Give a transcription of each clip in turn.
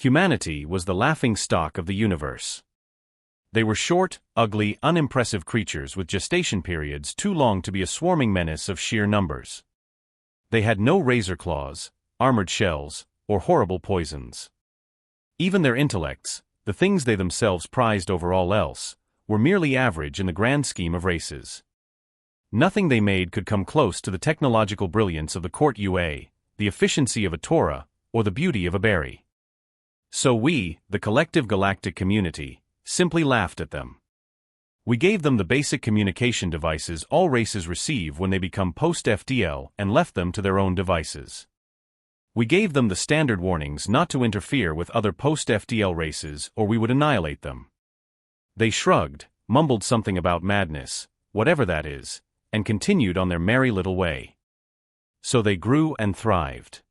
Humanity was the laughingstock of the universe. They were short, ugly, unimpressive creatures with gestation periods too long to be a swarming menace of sheer numbers. They had no razor claws, armored shells, or horrible poisons. Even their intellects, the things they themselves prized over all else, were merely average in the grand scheme of races. Nothing they made could come close to the technological brilliance of the Court UA, the efficiency of a Torah, or the beauty of a berry. So we, the collective galactic community, simply laughed at them. We gave them the basic communication devices all races receive when they become post-FTL and left them to their own devices. We gave them the standard warnings not to interfere with other post-FTL races or we would annihilate them. They shrugged, mumbled something about madness, whatever that is, and continued on their merry little way. So they grew and thrived.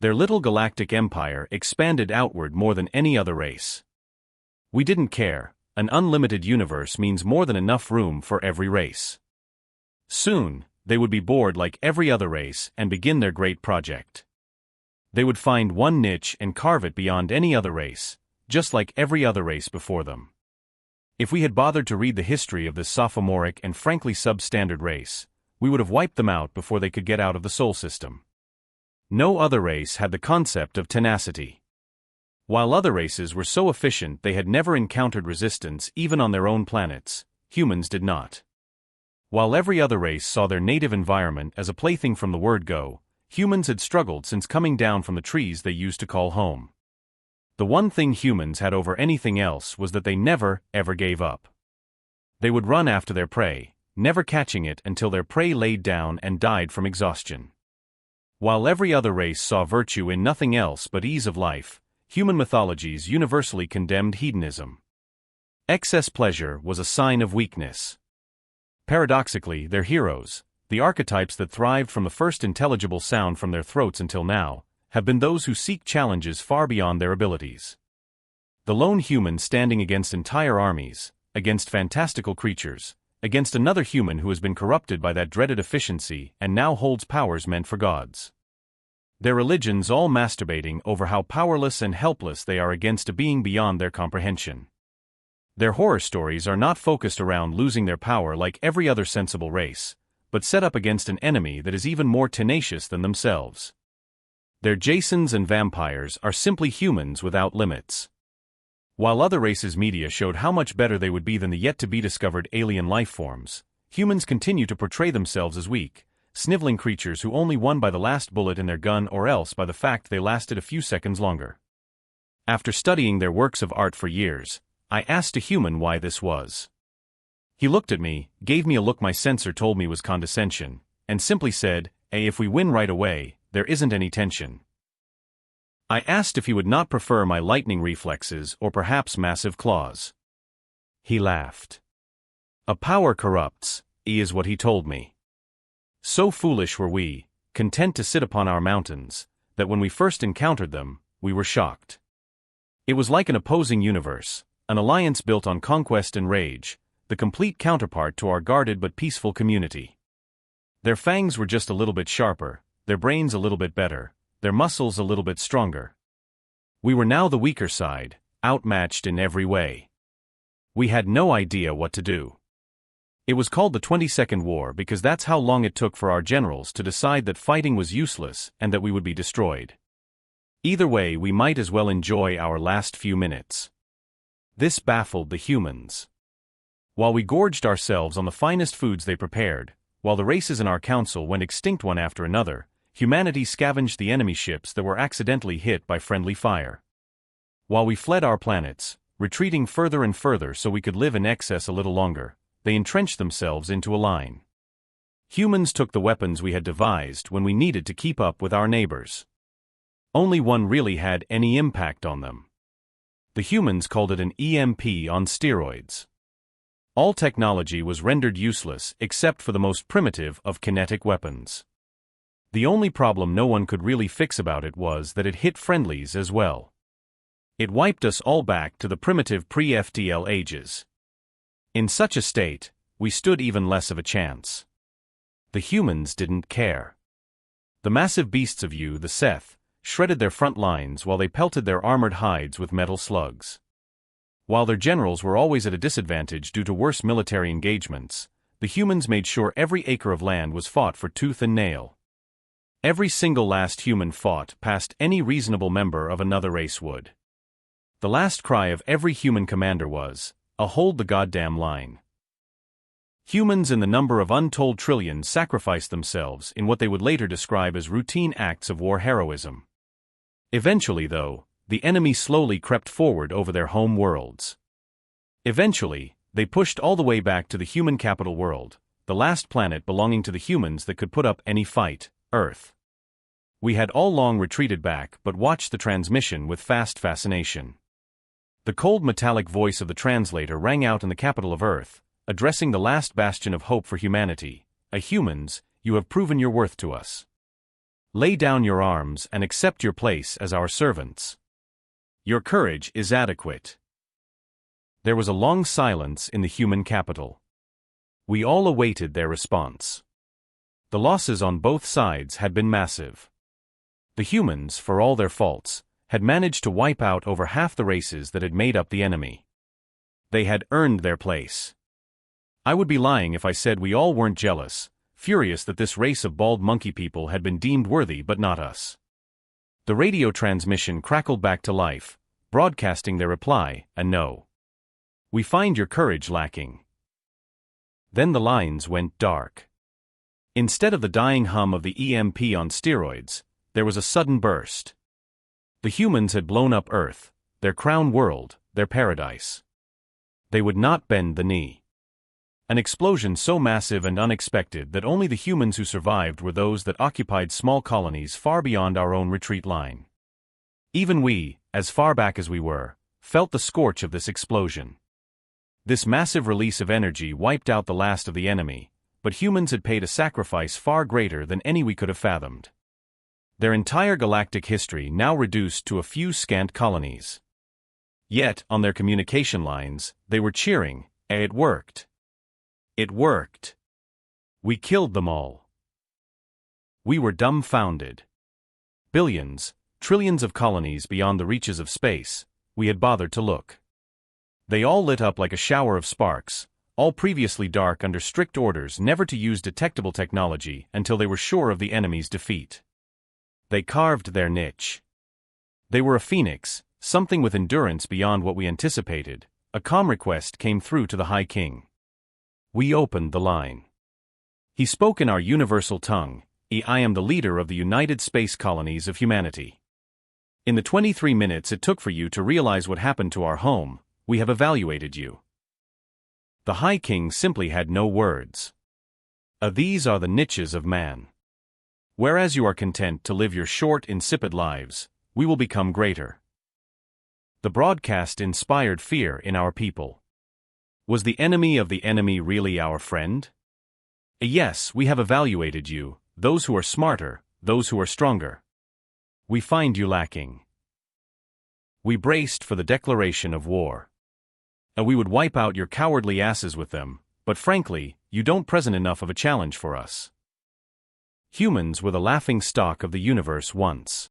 Their little galactic empire expanded outward more than any other race. We didn't care. An unlimited universe means more than enough room for every race. Soon, they would be bored like every other race and begin their great project. They would find one niche and carve it beyond any other race, just like every other race before them. If we had bothered to read the history of this sophomoric and frankly substandard race, we would have wiped them out before they could get out of the Sol system. No other race had the concept of tenacity. While other races were so efficient they had never encountered resistance even on their own planets, humans did not. While every other race saw their native environment as a plaything from the word go, humans had struggled since coming down from the trees they used to call home. The one thing humans had over anything else was that they never, ever gave up. They would run after their prey, never catching it until their prey laid down and died from exhaustion. While every other race saw virtue in nothing else but ease of life, human mythologies universally condemned hedonism. Excess pleasure was a sign of weakness. Paradoxically, their heroes, the archetypes that thrived from the first intelligible sound from their throats until now, have been those who seek challenges far beyond their abilities. The lone human standing against entire armies, against fantastical creatures, against another human who has been corrupted by that dreaded efficiency and now holds powers meant for gods. Their religions all masturbating over how powerless and helpless they are against a being beyond their comprehension. Their horror stories are not focused around losing their power like every other sensible race, but set up against an enemy that is even more tenacious than themselves. Their Jasons and vampires are simply humans without limits. While other races' media showed how much better they would be than the yet-to-be-discovered alien life forms, humans continue to portray themselves as weak, sniveling creatures who only won by the last bullet in their gun or else by the fact they lasted a few seconds longer. After studying their works of art for years, I asked a human why this was. He looked at me, gave me a look my censor told me was condescension, and simply said, if we win right away, there isn't any tension." I asked if he would not prefer my lightning reflexes or perhaps massive claws. He laughed. "A power corrupts," is what he told me. So foolish were we, content to sit upon our mountains, that when we first encountered them, we were shocked. It was like an opposing universe, an alliance built on conquest and rage, the complete counterpart to our guarded but peaceful community. Their fangs were just a little bit sharper, their brains a little bit better, their muscles a little bit stronger. We were now the weaker side, outmatched in every way. We had no idea what to do. It was called the 22nd War because that's how long it took for our generals to decide that fighting was useless and that we would be destroyed. Either way, we might as well enjoy our last few minutes. This baffled the humans. While we gorged ourselves on the finest foods they prepared, while the races in our council went extinct one after another, humanity scavenged the enemy ships that were accidentally hit by friendly fire. While we fled our planets, retreating further and further so we could live in excess a little longer, they entrenched themselves into a line. Humans took the weapons we had devised when we needed to keep up with our neighbors. Only one really had any impact on them. The humans called it an EMP on steroids. All technology was rendered useless except for the most primitive of kinetic weapons. The only problem no one could really fix about it was that it hit friendlies as well. It wiped us all back to the primitive pre-FTL ages. In such a state, we stood even less of a chance. The humans didn't care. The massive beasts of you, the Seth, shredded their front lines while they pelted their armored hides with metal slugs. While their generals were always at a disadvantage due to worse military engagements, the humans made sure every acre of land was fought for tooth and nail. Every single last human fought past any reasonable member of another race would. The last cry of every human commander was, hold the goddamn line. Humans in the number of untold trillions sacrificed themselves in what they would later describe as routine acts of war heroism. Eventually, though, the enemy slowly crept forward over their home worlds. Eventually, they pushed all the way back to the human capital world, the last planet belonging to the humans that could put up any fight, Earth. We had all long retreated back but watched the transmission with fast fascination. The cold metallic voice of the translator rang out in the capital of Earth, addressing the last bastion of hope for humanity. Humans, you have proven your worth to us. Lay down your arms and accept your place as our servants. Your courage is adequate. There was a long silence in the human capital. We all awaited their response. The losses on both sides had been massive. The humans, for all their faults, had managed to wipe out over half the races that had made up the enemy. They had earned their place. I would be lying if I said we all weren't jealous, furious that this race of bald monkey people had been deemed worthy but not us. The radio transmission crackled back to life, broadcasting their reply, a no. We find your courage lacking. Then the lines went dark. Instead of the dying hum of the EMP on steroids, there was a sudden burst. The humans had blown up Earth, their crown world, their paradise. They would not bend the knee. An explosion so massive and unexpected that only the humans who survived were those that occupied small colonies far beyond our own retreat line. Even we, as far back as we were, felt the scorch of this explosion. This massive release of energy wiped out the last of the enemy, but humans had paid a sacrifice far greater than any we could have fathomed. Their entire galactic history now reduced to a few scant colonies. Yet, on their communication lines, they were cheering, it worked. It worked. We killed them all. We were dumbfounded. Billions, trillions of colonies beyond the reaches of space, we had bothered to look. They all lit up like a shower of sparks, all previously dark under strict orders never to use detectable technology until they were sure of the enemy's defeat. They carved their niche. They were a phoenix, something with endurance beyond what we anticipated. A calm request came through to the High King. We opened the line. He spoke in our universal tongue, I am the leader of the United Space Colonies of Humanity. In the 23 minutes it took for you to realize what happened to our home, we have evaluated you. The High King simply had no words. These are the niches of man. Whereas you are content to live your short, insipid lives, we will become greater. The broadcast inspired fear in our people. Was the enemy of the enemy really our friend? Yes, we have evaluated you, those who are smarter, those who are stronger. We find you lacking. We braced for the declaration of war. We would wipe out your cowardly asses with them, but frankly, you don't present enough of a challenge for us. Humans were the laughing stock of the universe once.